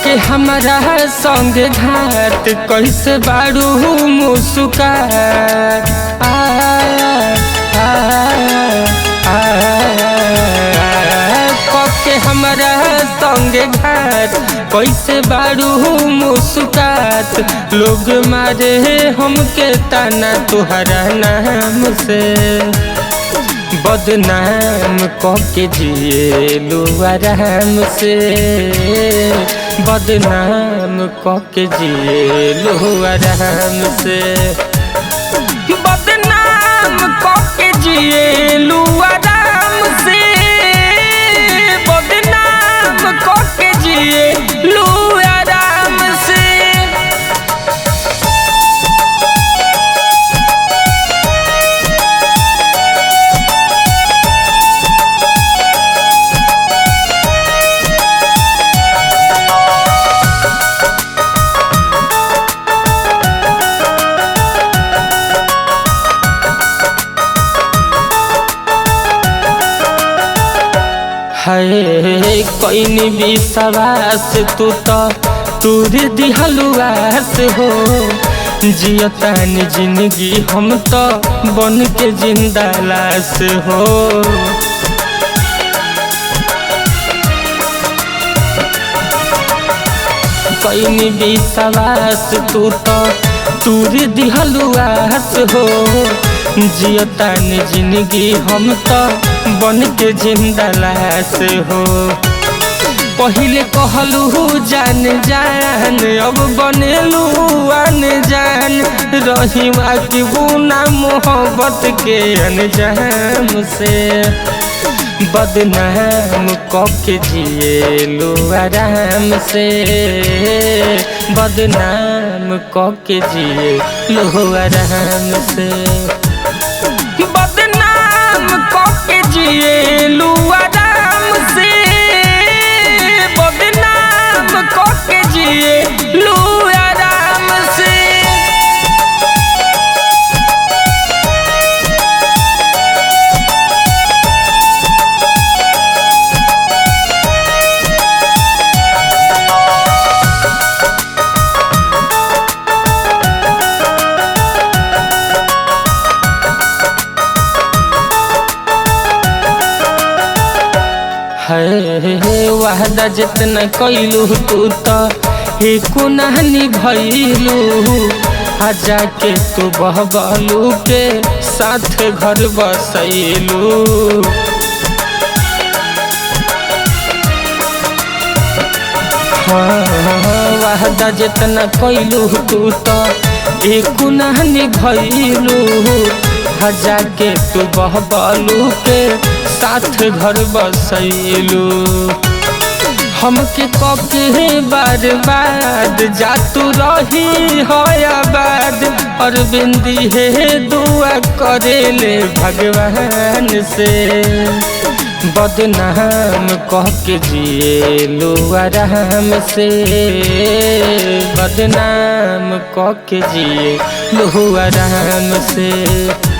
के हमारा संग घाट कैसे बारू मुस्का के हमारा संग घाट कैसे बारू मुस्कात लोग मारे हमके ताना तुहरा नाम से बदनाम के जिए लो आराम से बदनाम के जिए लो आराम से बदनाम के जिए लो आराम से बदनाम के जिए लो आराम से। है कोई विश्वास तू तो तूर दिहलुआस हो जियतान जिंदगी हम तो बन के जिंदा लाश हो कोई विश्वास तू तो तूर दिहलुआस हो जियतान जिंदगी हम तो बन के जिंदा लाश हो पहले कहलू जान जान अब बनेलू अन जान रही बाकी बुना मोहब्बत के अनजाम से बदनाम के जिए लो आराम से बदनाम के जिए लो आराम से बदनाम के जिए लो आराम से बदनाम के जिए लो आराम से। है वादा जितना कैलू तू तो एको नानी भैलू हजा के तू बहबलू के साथ घर बसैलू वादा जितना कैलू तू तो एको नानी भैलू हजा के तू बहबलू के साथ घर बसैलू हमके कके बार बाद जा तू रही हो आबाद और बिंदी है दुआ करेले भगवान से बदनाम के जिए लो आराम से बदनाम के जिए लो आराम से।